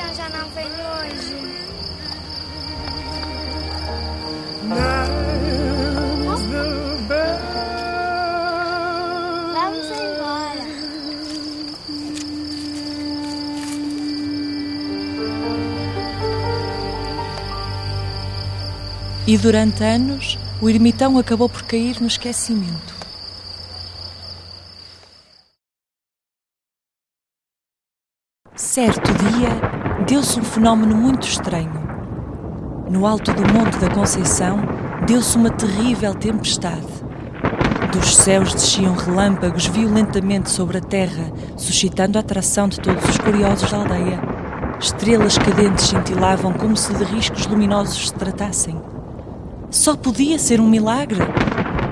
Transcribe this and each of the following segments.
ermitão já não vem hoje. Vamos embora. E durante anos, o ermitão acabou por cair no esquecimento. Certo dia, deu-se um fenómeno muito estranho. No alto do Monte da Conceição, deu-se uma terrível tempestade. Dos céus desciam relâmpagos violentamente sobre a terra, suscitando a atração de todos os curiosos da aldeia. Estrelas cadentes cintilavam como se de riscos luminosos se tratassem. Só podia ser um milagre,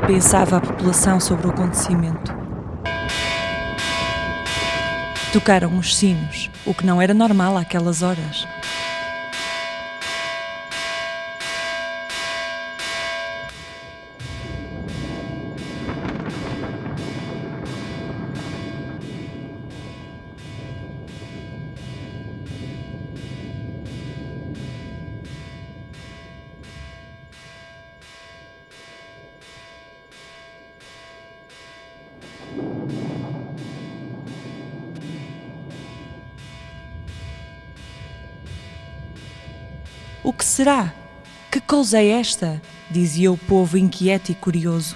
pensava a população sobre o acontecimento. Tocaram os sinos, o que não era normal àquelas horas. O que será? Que coisa é esta? Dizia o povo inquieto e curioso.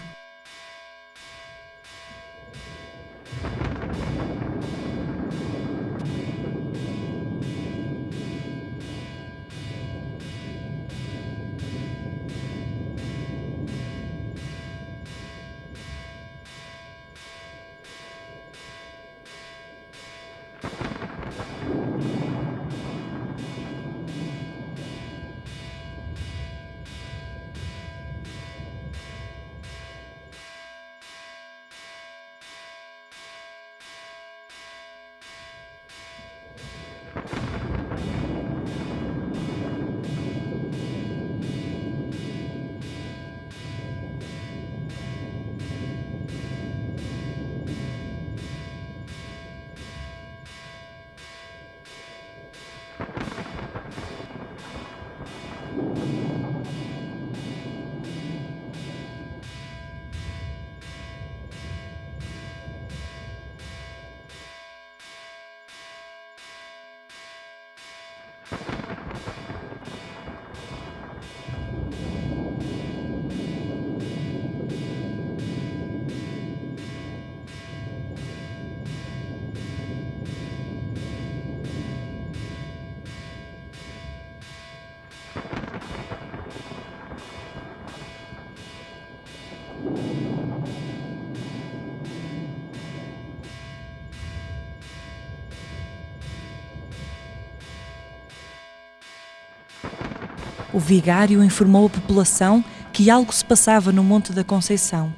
O vigário informou a população que algo se passava no Monte da Conceição.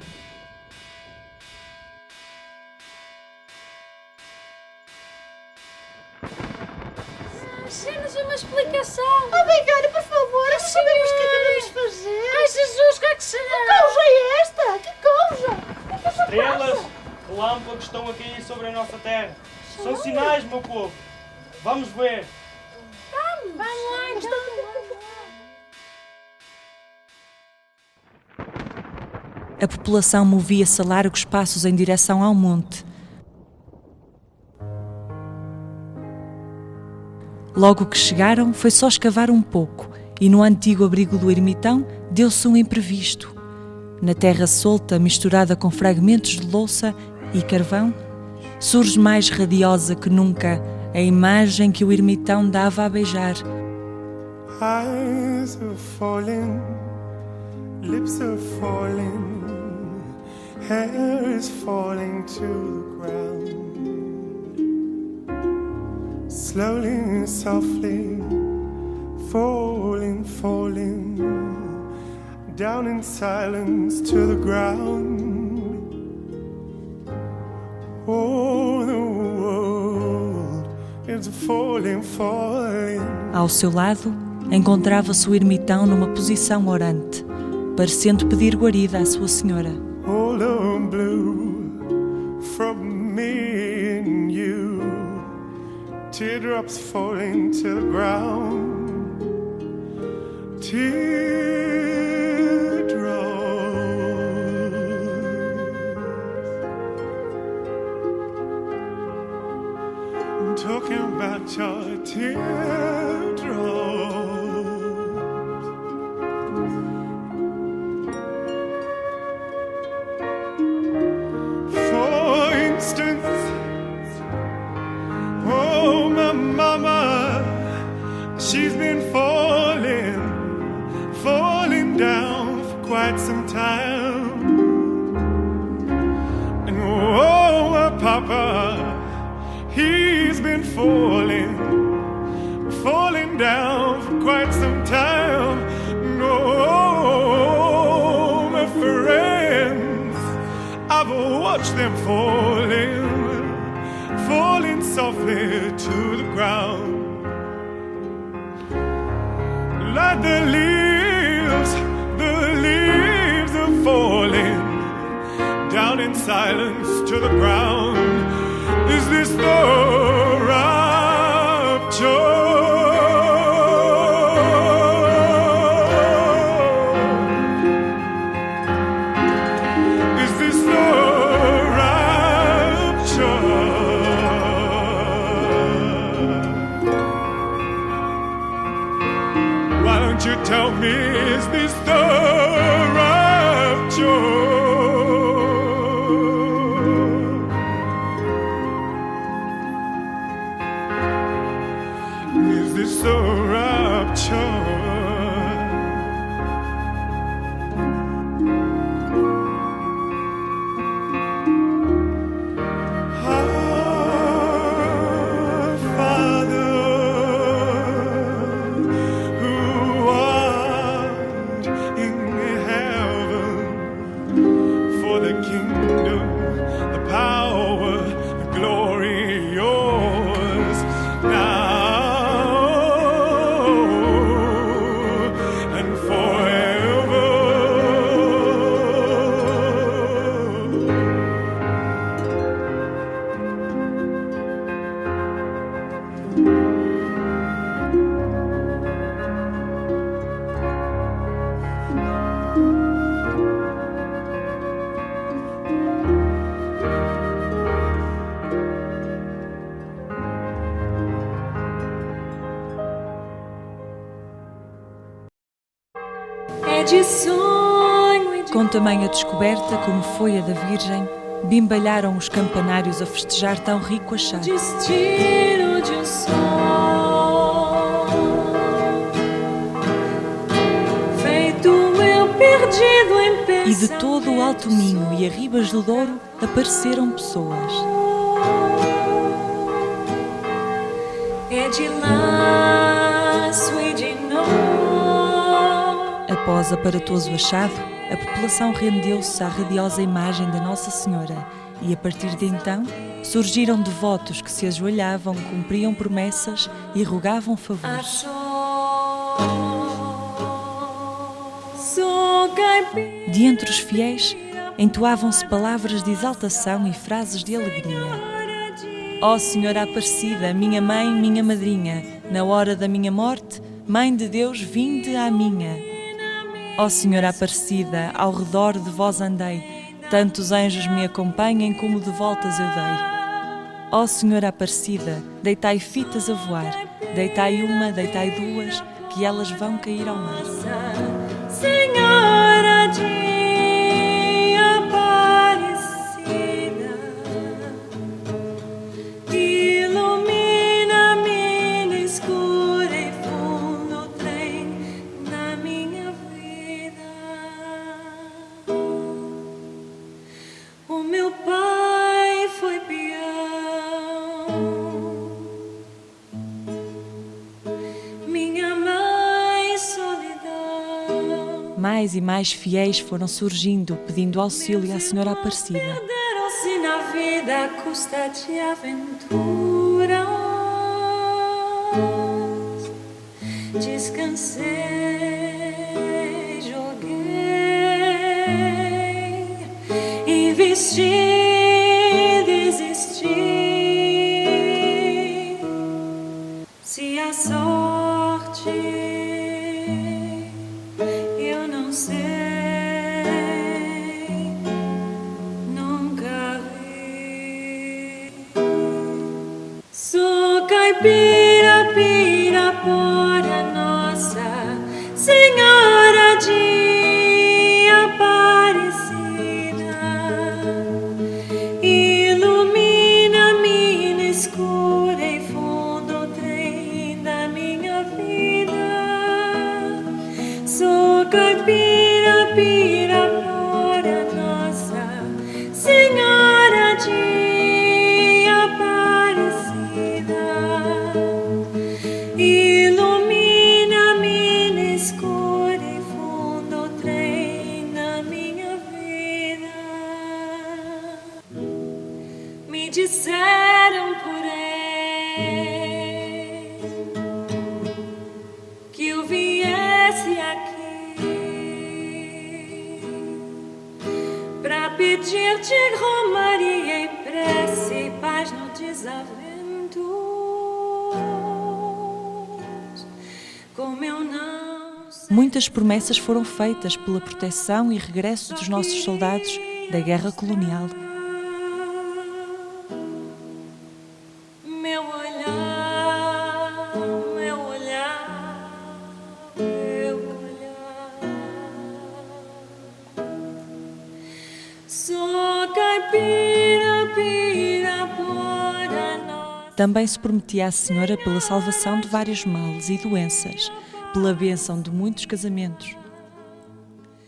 Dê-nos uma explicação. Oh, vigário, por favor, não sabemos o que devemos fazer. Ai, Jesus, o que é que será? Que causa é esta? Que causa? Estrelas, relâmpagos estão a cair sobre a nossa terra. São sinais, meu povo. Vamos ver. Vamos lá, então. A população movia-se a largos passos em direção ao monte. Logo que chegaram, foi só escavar um pouco e no antigo abrigo do ermitão deu-se um imprevisto. Na terra solta, misturada com fragmentos de louça e carvão, surge mais radiosa que nunca a imagem que o ermitão dava a beijar. Eyes are falling, lips are falling, hair is falling to the ground. Slowly and softly, falling, falling, down in silence to the ground. Oh, the world is falling, falling. Ao seu lado, encontrava-se o ermitão numa posição orante, parecendo pedir guarida à sua senhora. All the blue from me and you. Teardrops Teardrops falling to the ground. I'm talking about your teardrops. For instance, oh, my mama, she's been falling down for quite some time. And oh, my papa, he's been falling down for quite some time. No, my friends, I've watched them falling softly to the ground. Like the leaves are falling down in silence to the ground. Is this the rapture? Is this the rapture? Why don't you tell me, is this the rapture? Is this the rapture? Our Father, who art in heaven, for the kingdom, the power, the glory, yours now and forever. É de sonho e de Com tamanha descoberta como foi a da Virgem, bimbalharam os campanários a festejar tão rico achado. destino de um sol. Feito eu perdido em pensar. E de todo o Alto Minho e a Ribas do Douro apareceram pessoas. É de laço e de nó. Após aparatoso achado, a população rendeu-se à radiosa imagem da Nossa Senhora e, a partir de então, surgiram devotos que se ajoelhavam, cumpriam promessas e rogavam favores. De entre os fiéis, entoavam-se palavras de exaltação e frases de alegria. Ó Senhora Aparecida, minha mãe, minha madrinha, na hora da minha morte, Mãe de Deus, vinde à minha. Ó Senhora Aparecida, ao redor de vós andei, tantos anjos me acompanhem como de voltas eu dei. Ó Senhora Aparecida, deitai fitas a voar, deitai uma, deitai duas, que elas vão cair ao mar. Senhora de Aparecida, ilumina-me no escuro e fundo trem na minha vida. O meu pai foi peão, minha mãe solidão. Mais e mais fiéis foram surgindo, pedindo auxílio à Senhora Aparecida. Perderam-se na vida à custa de aventuras. Descansei, joguei, investi, desisti. se a sorte eu não sei, nunca vi. Sou caipira, Pirapora, Nossa Senhora de Aparecida, ilumina mina escura e fundo o trem da minha vida. Sou caipira, Pirapora, Nossa Senhora de Aparecida, ilumina mina escura e fundo o trem da minha vida. Me disseram por aí que eu viesse aqui pra pedir-te romaria e prece e paz no desaventos. Como eu não sei. Muitas promessas foram feitas pela proteção e regresso dos nossos soldados da guerra colonial. Meu olhar, meu olhar, meu olhar. Sou caipira, Pirapora, Nossa. Também se prometia à Senhora pela salvação de vários males e doenças, pela bênção de muitos casamentos.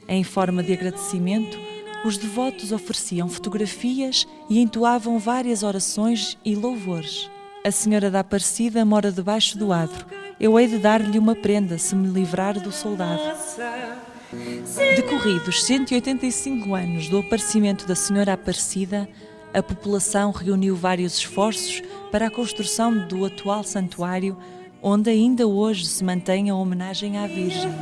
Em forma de agradecimento, os devotos ofereciam fotografias e entoavam várias orações e louvores. A Senhora da Aparecida mora debaixo do adro. Eu hei de dar-lhe uma prenda se me livrar do soldado. Decorridos 185 anos do aparecimento da Senhora Aparecida, a população reuniu vários esforços para a construção do atual santuário, onde ainda hoje se mantém a homenagem à Virgem.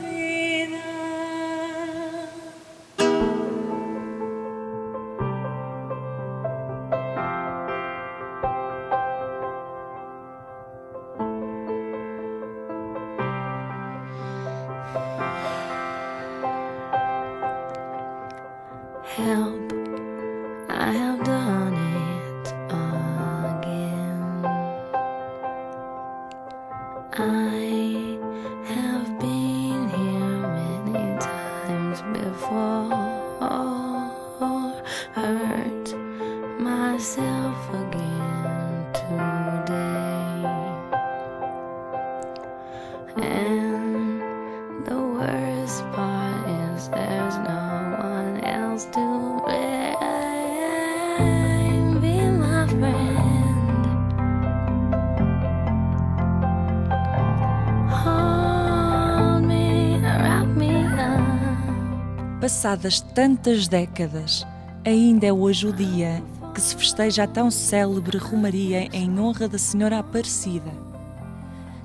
Help, I have done it again. I have been here many times before, hurt myself again today, and the worst part is there's no one else to blame. Be my friend, hold me, wrap me up. Passadas tantas décadas, ainda é hoje o dia que se festeja a tão célebre romaria em honra da Senhora Aparecida.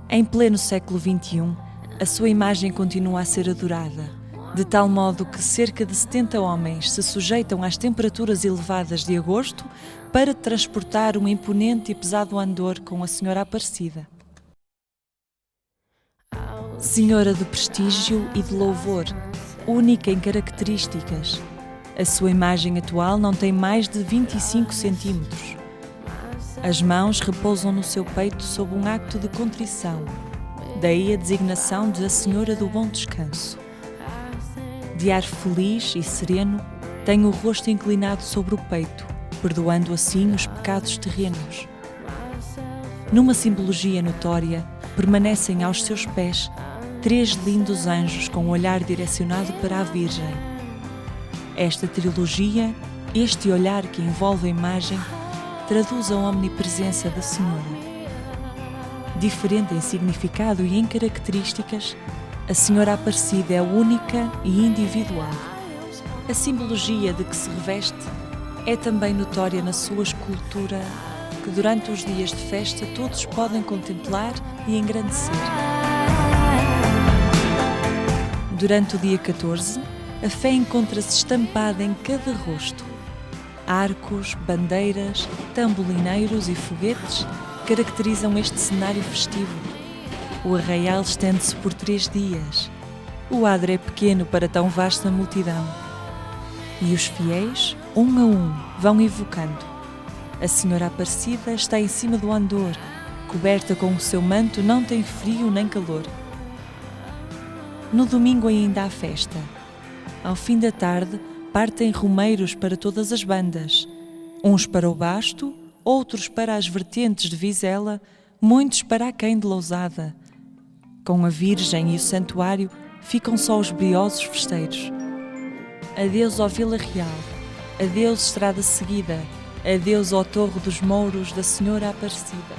Em pleno século XXI, a sua imagem continua a ser adorada, de tal modo que cerca de 70 homens se sujeitam às temperaturas elevadas de agosto para transportar um imponente e pesado andor com a Senhora Aparecida. Senhora de prestígio e de louvor, única em características, a sua imagem atual não tem mais de 25 centímetros. As mãos repousam no seu peito sob um acto de contrição, daí a designação de a Senhora do Bom Descanso. De ar feliz e sereno, tem o rosto inclinado sobre o peito, perdoando assim os pecados terrenos. Numa simbologia notória, permanecem aos seus pés 3 lindos anjos com o olhar direcionado para a Virgem. Esta trilogia, este olhar que envolve a imagem, traduz a omnipresença da Senhora. Diferente em significado e em características, a Senhora Aparecida é única e individual. A simbologia de que se reveste é também notória na sua escultura, que durante os dias de festa todos podem contemplar e engrandecer. Durante o dia 14, a fé encontra-se estampada em cada rosto. Arcos, bandeiras, tambolineiros e foguetes caracterizam este cenário festivo, O arraial estende-se por 3 dias. O adro é pequeno para tão vasta multidão. E os fiéis, um a um, vão evocando. A Senhora Aparecida está em cima do andor, coberta com o seu manto, não tem frio nem calor. No domingo ainda há festa. Ao fim da tarde, partem romeiros para todas as bandas. Uns para o Basto, outros para as vertentes de Vizela, muitos para aquém de Lousada. Com a Virgem e o Santuário ficam só os briosos festeiros. Adeus ao Vila Real, adeus Estrada Seguida, adeus ao Torre dos Mouros da Senhora Aparecida.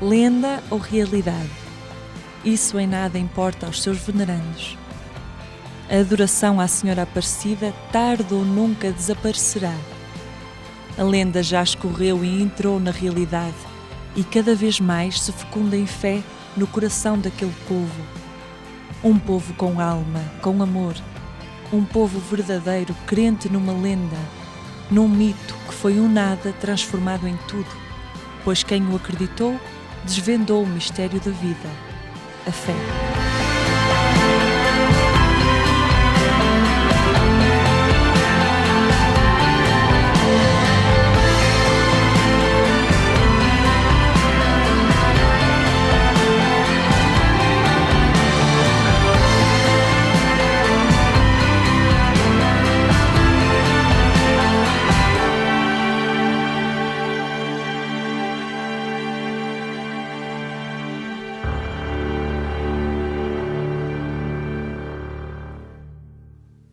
Lenda ou realidade? Isso em nada importa aos seus venerandos. A adoração à Senhora Aparecida tarde ou nunca desaparecerá. A lenda já escorreu e entrou na realidade e cada vez mais se fecunda em fé no coração daquele povo. Um povo com alma, com amor. Um povo verdadeiro, crente numa lenda, num mito que foi um nada transformado em tudo, pois quem o acreditou desvendou o mistério da vida, a fé.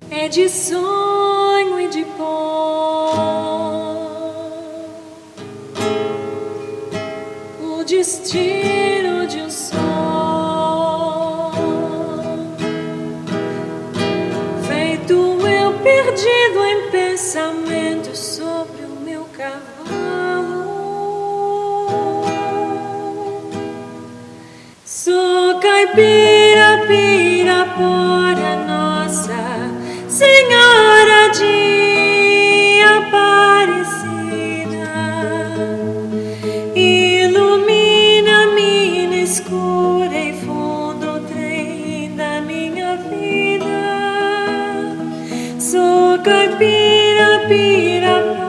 É de sonho e de pó o destino de um sol, feito eu perdido em pensamentos sobre o meu cavalo. Sou caipira, Pirapora, Nossa Senhora de Aparecida, ilumina-me no escuro e fundo trem da minha vida. Sou caipira, Pirapora,